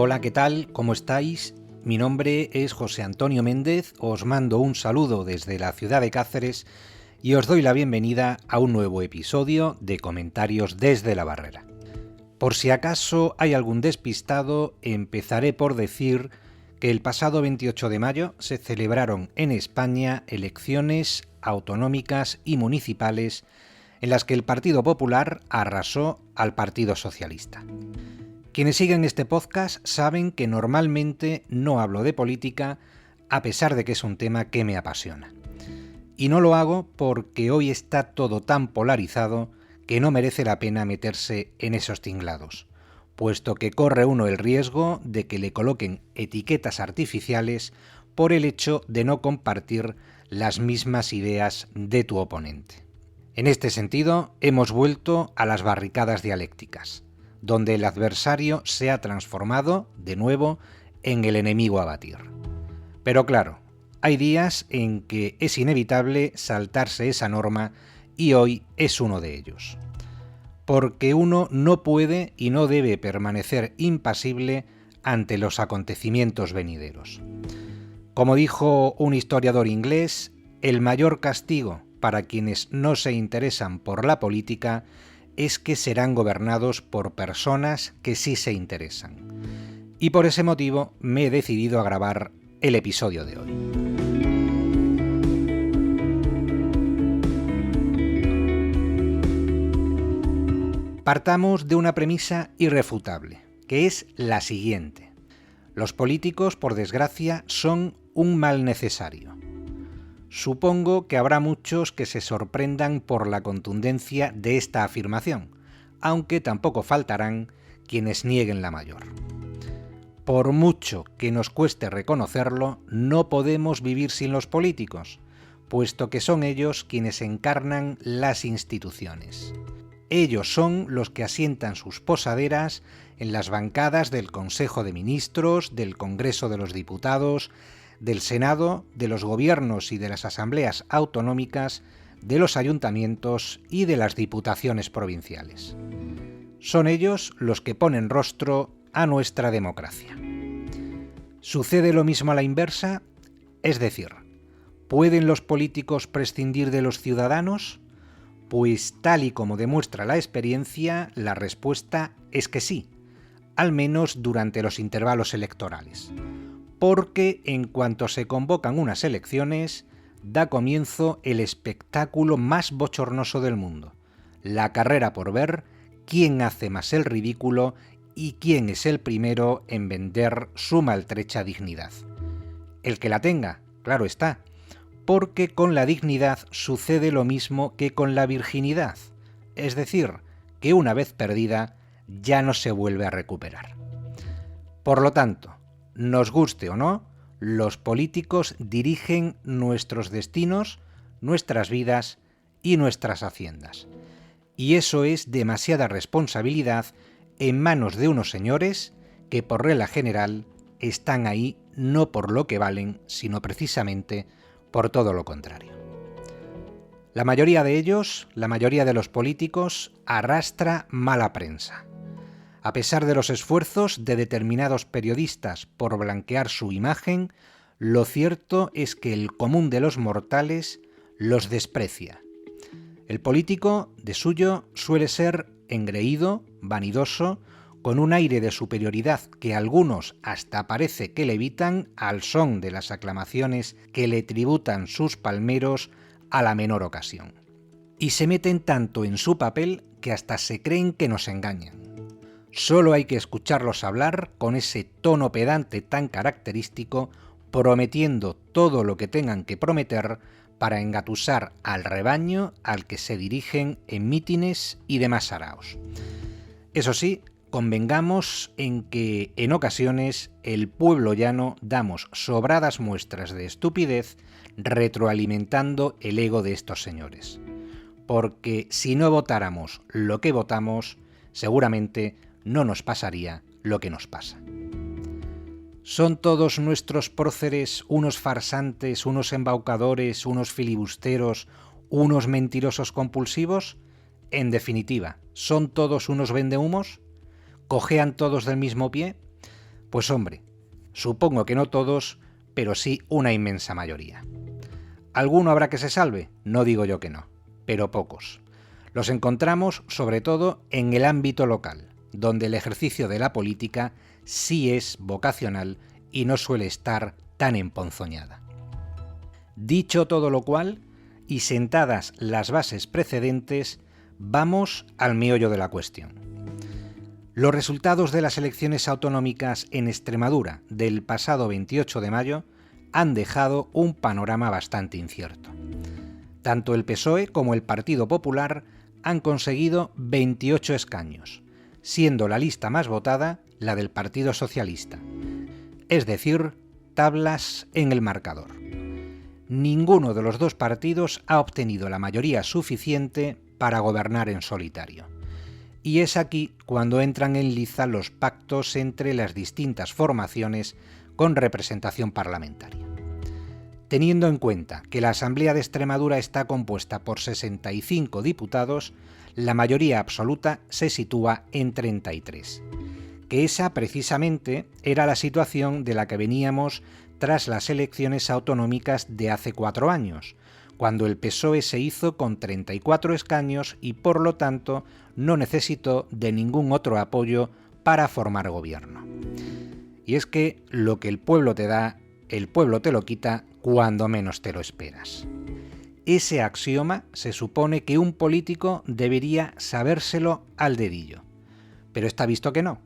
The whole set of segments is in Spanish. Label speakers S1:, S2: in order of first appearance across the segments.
S1: Hola, ¿qué tal? ¿Cómo estáis? Mi nombre es José Antonio Méndez, os mando un saludo desde la ciudad de Cáceres y os doy la bienvenida a un nuevo episodio de Comentarios desde la Barrera. Por si acaso hay algún despistado, empezaré por decir que el pasado 28 de mayo se celebraron en España elecciones autonómicas y municipales en las que el Partido Popular arrasó al Partido Socialista. Quienes siguen este podcast saben que normalmente no hablo de política, a pesar de que es un tema que me apasiona. Y no lo hago porque hoy está todo tan polarizado que no merece la pena meterse en esos tinglados, puesto que corre uno el riesgo de que le coloquen etiquetas artificiales por el hecho de no compartir las mismas ideas de tu oponente. En este sentido, hemos vuelto a las barricadas dialécticas, donde el adversario se ha transformado, de nuevo, en el enemigo a batir. Pero claro, hay días en que es inevitable saltarse esa norma y hoy es uno de ellos. Porque uno no puede y no debe permanecer impasible ante los acontecimientos venideros. Como dijo un historiador inglés, el mayor castigo para quienes no se interesan por la política es que serán gobernados por personas que sí se interesan. Y por ese motivo me he decidido a grabar el episodio de hoy. Partamos de una premisa irrefutable, que es la siguiente. Los políticos, por desgracia, son un mal necesario. Supongo que habrá muchos que se sorprendan por la contundencia de esta afirmación, aunque tampoco faltarán quienes nieguen la mayor. Por mucho que nos cueste reconocerlo, no podemos vivir sin los políticos, puesto que son ellos quienes encarnan las instituciones. Ellos son los que asientan sus posaderas en las bancadas del Consejo de Ministros, del Congreso de los Diputados, del Senado, de los gobiernos y de las asambleas autonómicas, de los ayuntamientos y de las diputaciones provinciales. Son ellos los que ponen rostro a nuestra democracia. ¿Sucede lo mismo a la inversa? Es decir, ¿pueden los políticos prescindir de los ciudadanos? Pues tal y como demuestra la experiencia, la respuesta es que sí, al menos durante los intervalos electorales. Porque en cuanto se convocan unas elecciones, da comienzo el espectáculo más bochornoso del mundo, la carrera por ver quién hace más el ridículo y quién es el primero en vender su maltrecha dignidad. El que la tenga, claro está, porque con la dignidad sucede lo mismo que con la virginidad, es decir, que una vez perdida ya no se vuelve a recuperar. Por lo tanto, nos guste o no, los políticos dirigen nuestros destinos, nuestras vidas y nuestras haciendas. Y eso es demasiada responsabilidad en manos de unos señores que por regla general están ahí no por lo que valen, sino precisamente por todo lo contrario. La mayoría de ellos, la mayoría de los políticos, arrastra mala prensa. A pesar de los esfuerzos de determinados periodistas por blanquear su imagen, lo cierto es que el común de los mortales los desprecia. El político, de suyo, suele ser engreído, vanidoso, con un aire de superioridad que algunos hasta parece que le evitan al son de las aclamaciones que le tributan sus palmeros a la menor ocasión. Y se meten tanto en su papel que hasta se creen que nos engañan. Solo hay que escucharlos hablar con ese tono pedante tan característico, prometiendo todo lo que tengan que prometer para engatusar al rebaño al que se dirigen en mítines y demás saraos. Eso sí, convengamos en que en ocasiones el pueblo llano damos sobradas muestras de estupidez retroalimentando el ego de estos señores. Porque si no votáramos lo que votamos, seguramente no nos pasaría lo que nos pasa. ¿Son todos nuestros próceres unos farsantes, unos embaucadores, unos filibusteros, unos mentirosos compulsivos? En definitiva, ¿son todos unos vendehumos? ¿Cojean todos del mismo pie? Pues hombre, supongo que no todos, pero sí una inmensa mayoría. ¿Alguno habrá que se salve? No digo yo que no, pero pocos. Los encontramos sobre todo en el ámbito local, donde el ejercicio de la política sí es vocacional y no suele estar tan emponzoñada. Dicho todo lo cual, y sentadas las bases precedentes, vamos al meollo de la cuestión. Los resultados de las elecciones autonómicas en Extremadura del pasado 28 de mayo han dejado un panorama bastante incierto. Tanto el PSOE como el Partido Popular han conseguido 28 escaños, siendo la lista más votada la del Partido Socialista, es decir, tablas en el marcador. Ninguno de los dos partidos ha obtenido la mayoría suficiente para gobernar en solitario. Y es aquí cuando entran en liza los pactos entre las distintas formaciones con representación parlamentaria. Teniendo en cuenta que la Asamblea de Extremadura está compuesta por 65 diputados, la mayoría absoluta se sitúa en 33, que esa precisamente era la situación de la que veníamos tras las elecciones autonómicas de hace 4 años, cuando el PSOE se hizo con 34 escaños y por lo tanto no necesitó de ningún otro apoyo para formar gobierno. Y es que lo que el pueblo te da, el pueblo te lo quita cuando menos te lo esperas. Ese axioma se supone que un político debería sabérselo al dedillo, pero está visto que no.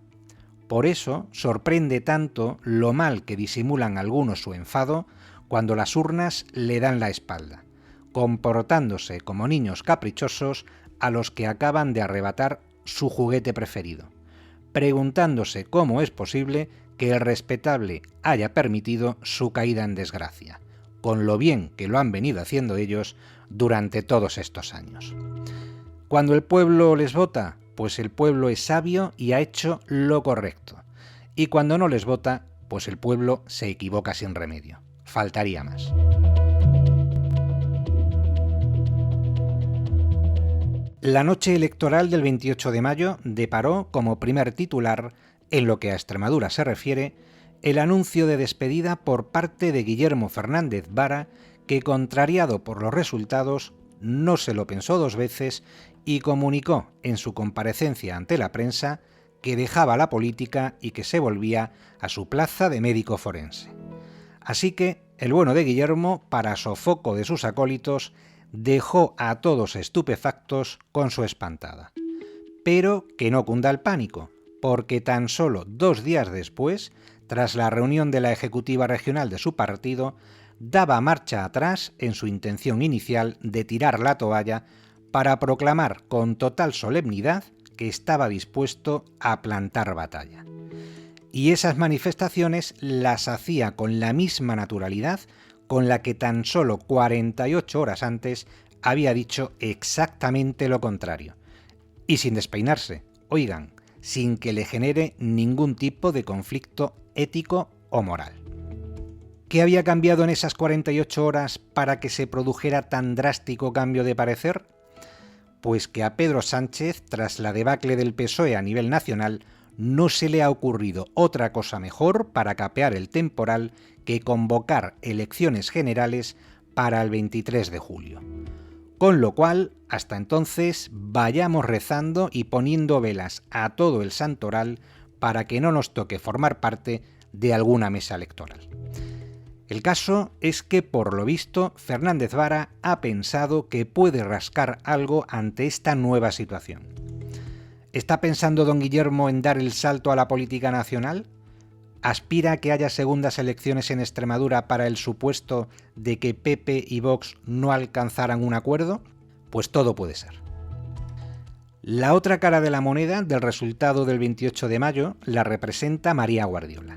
S1: Por eso sorprende tanto lo mal que disimulan algunos su enfado cuando las urnas le dan la espalda, comportándose como niños caprichosos a los que acaban de arrebatar su juguete preferido, preguntándose cómo es posible que el respetable haya permitido su caída en desgracia, con lo bien que lo han venido haciendo ellos durante todos estos años. Cuando el pueblo les vota, pues el pueblo es sabio y ha hecho lo correcto. Y cuando no les vota, pues el pueblo se equivoca sin remedio. Faltaría más. La noche electoral del 28 de mayo deparó como primer titular, en lo que a Extremadura se refiere, el anuncio de despedida por parte de Guillermo Fernández Vara, que, contrariado por los resultados, no se lo pensó dos veces y comunicó en su comparecencia ante la prensa que dejaba la política y que se volvía a su plaza de médico forense. Así que el bueno de Guillermo, para sofoco de sus acólitos, dejó a todos estupefactos con su espantada. Pero que no cunda el pánico, porque tan solo 2 días después, tras la reunión de la Ejecutiva Regional de su partido, daba marcha atrás en su intención inicial de tirar la toalla para proclamar con total solemnidad que estaba dispuesto a plantar batalla. Y esas manifestaciones las hacía con la misma naturalidad con la que tan solo 48 horas antes había dicho exactamente lo contrario. Y sin despeinarse, oigan, sin que le genere ningún tipo de conflicto ético o moral. ¿Qué había cambiado en esas 48 horas para que se produjera tan drástico cambio de parecer? Pues que a Pedro Sánchez, tras la debacle del PSOE a nivel nacional, no se le ha ocurrido otra cosa mejor para capear el temporal que convocar elecciones generales para el 23 de julio. Con lo cual, hasta entonces, vayamos rezando y poniendo velas a todo el santoral para que no nos toque formar parte de alguna mesa electoral. El caso es que, por lo visto, Fernández Vara ha pensado que puede rascar algo ante esta nueva situación. ¿Está pensando don Guillermo en dar el salto a la política nacional? ¿Aspira a que haya segundas elecciones en Extremadura para el supuesto de que PP y Vox no alcanzaran un acuerdo? Pues todo puede ser. La otra cara de la moneda del resultado del 28 de mayo la representa María Guardiola.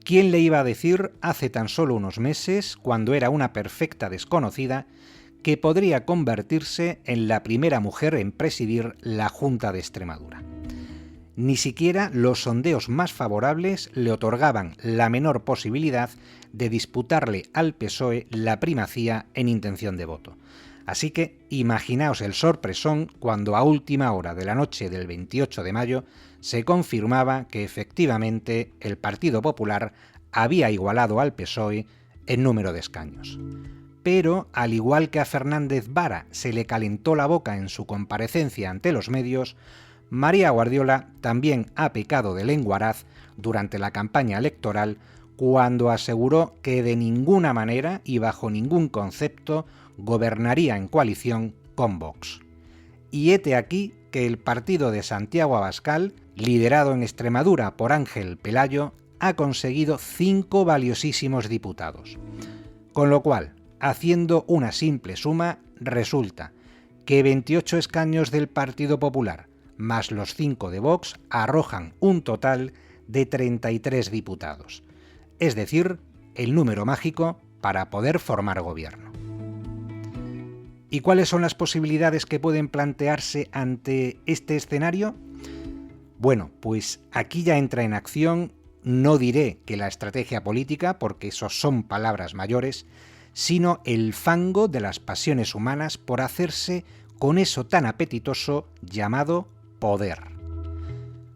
S1: ¿Quién le iba a decir hace tan solo unos meses, cuando era una perfecta desconocida, que podría convertirse en la primera mujer en presidir la Junta de Extremadura? Ni siquiera los sondeos más favorables le otorgaban la menor posibilidad de disputarle al PSOE la primacía en intención de voto. Así que imaginaos el sorpresón cuando a última hora de la noche del 28 de mayo se confirmaba que efectivamente el Partido Popular había igualado al PSOE en número de escaños. Pero, al igual que a Fernández Vara se le calentó la boca en su comparecencia ante los medios, María Guardiola también ha pecado de lenguaraz durante la campaña electoral cuando aseguró que de ninguna manera y bajo ningún concepto gobernaría en coalición con Vox. Y hete aquí que el partido de Santiago Abascal, liderado en Extremadura por Ángel Pelayo, ha conseguido 5 valiosísimos diputados. Con lo cual, haciendo una simple suma, resulta que 28 escaños del Partido Popular más los 5 de Vox arrojan un total de 33 diputados. Es decir, el número mágico para poder formar gobierno. ¿Y cuáles son las posibilidades que pueden plantearse ante este escenario? Bueno, pues aquí ya entra en acción, no diré que la estrategia política, porque eso son palabras mayores, sino el fango de las pasiones humanas por hacerse con eso tan apetitoso llamado poder.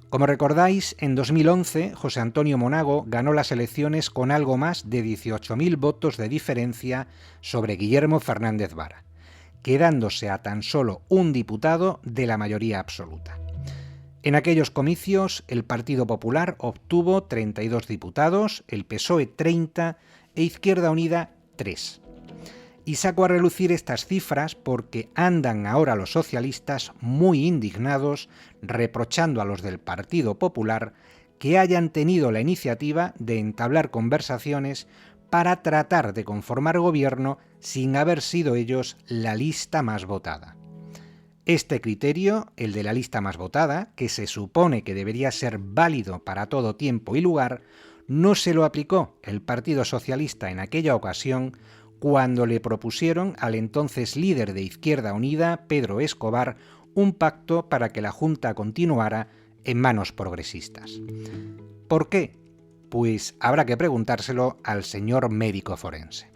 S1: Como recordáis, en 2011 José Antonio Monago ganó las elecciones con algo más de 18.000 votos de diferencia sobre Guillermo Fernández Vara, quedándose a tan solo un diputado de la mayoría absoluta. En aquellos comicios, el Partido Popular obtuvo 32 diputados, el PSOE 30 e Izquierda Unida 3. Y saco a relucir estas cifras porque andan ahora los socialistas muy indignados, reprochando a los del Partido Popular que hayan tenido la iniciativa de entablar conversaciones para tratar de conformar gobierno sin haber sido ellos la lista más votada. Este criterio, el de la lista más votada, que se supone que debería ser válido para todo tiempo y lugar, no se lo aplicó el Partido Socialista en aquella ocasión cuando le propusieron al entonces líder de Izquierda Unida, Pedro Escobar, un pacto para que la Junta continuara en manos progresistas. ¿Por qué? Pues habrá que preguntárselo al señor médico forense.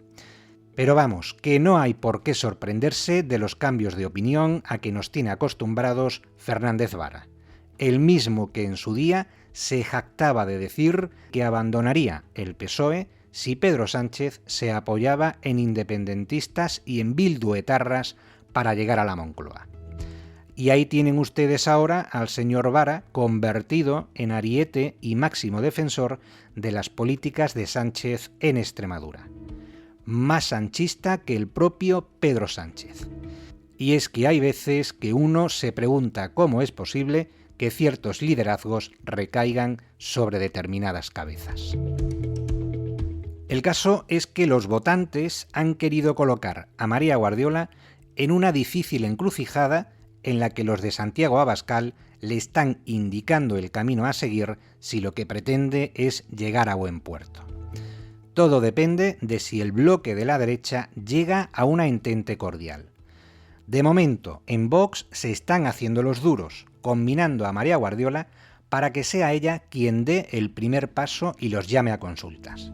S1: Pero vamos, que no hay por qué sorprenderse de los cambios de opinión a que nos tiene acostumbrados Fernández Vara, el mismo que en su día se jactaba de decir que abandonaría el PSOE si Pedro Sánchez se apoyaba en independentistas y en bilduetarras para llegar a la Moncloa. Y ahí tienen ustedes ahora al señor Vara convertido en ariete y máximo defensor de las políticas de Sánchez en Extremadura. Más sanchista que el propio Pedro Sánchez. Y es que hay veces que uno se pregunta cómo es posible que ciertos liderazgos recaigan sobre determinadas cabezas. El caso es que los votantes han querido colocar a María Guardiola en una difícil encrucijada en la que los de Santiago Abascal le están indicando el camino a seguir si lo que pretende es llegar a buen puerto. Todo depende de si el bloque de la derecha llega a una entente cordial. De momento, en Vox se están haciendo los duros, combinando a María Guardiola para que sea ella quien dé el primer paso y los llame a consultas.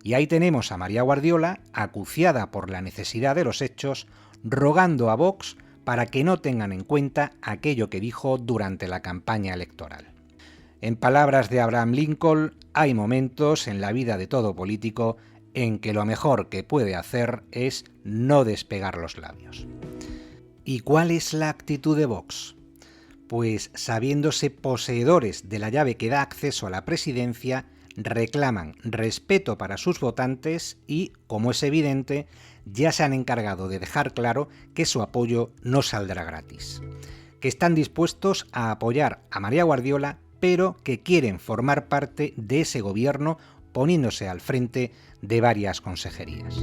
S1: Y ahí tenemos a María Guardiola, acuciada por la necesidad de los hechos, rogando a Vox para que no tengan en cuenta aquello que dijo durante la campaña electoral. En palabras de Abraham Lincoln, hay momentos en la vida de todo político en que lo mejor que puede hacer es no despegar los labios. ¿Y cuál es la actitud de Vox? Pues sabiéndose poseedores de la llave que da acceso a la presidencia, reclaman respeto para sus votantes y, como es evidente, ya se han encargado de dejar claro que su apoyo no saldrá gratis. Que están dispuestos a apoyar a María Guardiola, pero que quieren formar parte de ese gobierno poniéndose al frente de varias consejerías.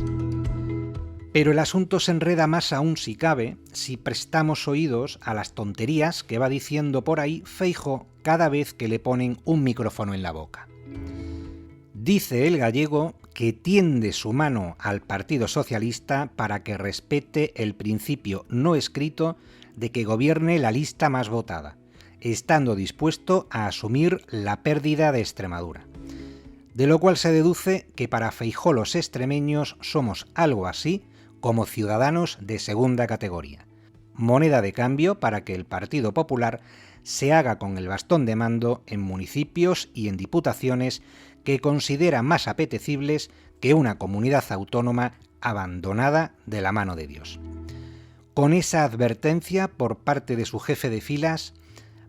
S1: Pero el asunto se enreda más aún si cabe si prestamos oídos a las tonterías que va diciendo por ahí Feijóo cada vez que le ponen un micrófono en la boca. Dice el gallego que tiende su mano al Partido Socialista para que respete el principio no escrito de que gobierne la lista más votada, estando dispuesto a asumir la pérdida de Extremadura. De lo cual se deduce que para Feijóo los extremeños somos algo así como ciudadanos de segunda categoría, moneda de cambio para que el Partido Popular se haga con el bastón de mando en municipios y en diputaciones que considera más apetecibles que una comunidad autónoma abandonada de la mano de Dios. Con esa advertencia por parte de su jefe de filas,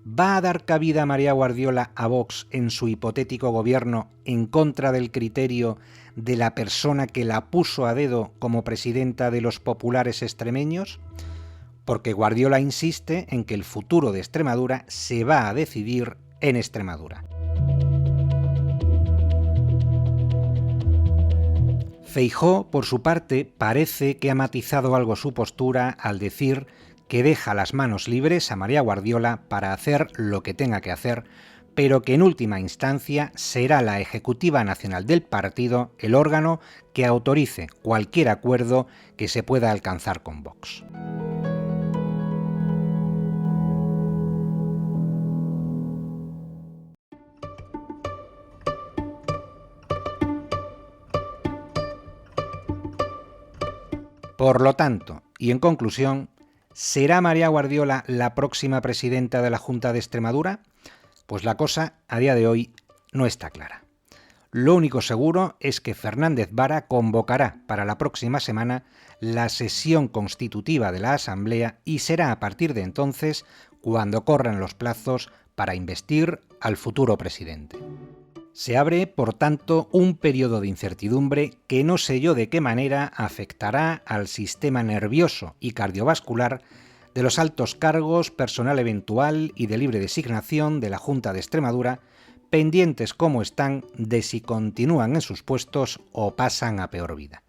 S1: ¿va a dar cabida María Guardiola a Vox en su hipotético gobierno en contra del criterio de la persona que la puso a dedo como presidenta de los populares extremeños? Porque Guardiola insiste en que el futuro de Extremadura se va a decidir en Extremadura. Feijóo, por su parte, parece que ha matizado algo su postura al decir que deja las manos libres a María Guardiola para hacer lo que tenga que hacer, pero que en última instancia será la Ejecutiva Nacional del partido el órgano que autorice cualquier acuerdo que se pueda alcanzar con Vox. Por lo tanto, y en conclusión, ¿será María Guardiola la próxima presidenta de la Junta de Extremadura? Pues la cosa, a día de hoy, no está clara. Lo único seguro es que Fernández Vara convocará para la próxima semana la sesión constitutiva de la Asamblea y será a partir de entonces cuando corran los plazos para investir al futuro presidente. Se abre, por tanto, un periodo de incertidumbre que no sé yo de qué manera afectará al sistema nervioso y cardiovascular de los altos cargos, personal eventual y de libre designación de la Junta de Extremadura, pendientes como están de si continúan en sus puestos o pasan a peor vida.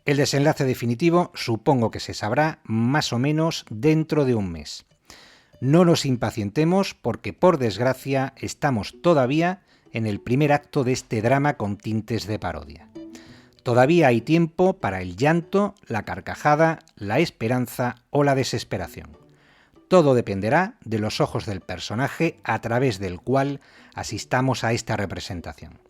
S1: El desenlace definitivo supongo que se sabrá más o menos dentro de un mes. No nos impacientemos porque, por desgracia, estamos todavía en el primer acto de este drama con tintes de parodia. Todavía hay tiempo para el llanto, la carcajada, la esperanza o la desesperación. Todo dependerá de los ojos del personaje a través del cual asistamos a esta representación.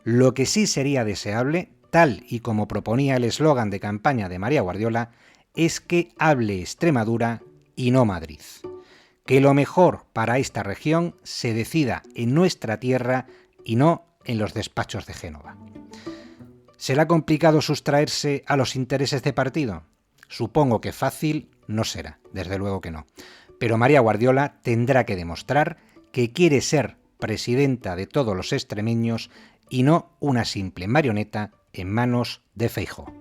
S1: Lo que sí sería deseable, tal y como proponía el eslogan de campaña de María Guardiola, es que hable Extremadura y no Madrid. Que lo mejor para esta región se decida en nuestra tierra y no en los despachos de Génova. ¿Será complicado sustraerse a los intereses de partido? Supongo que fácil no será, desde luego que no. Pero María Guardiola tendrá que demostrar que quiere ser presidenta de todos los extremeños y no una simple marioneta en manos de Feijóo.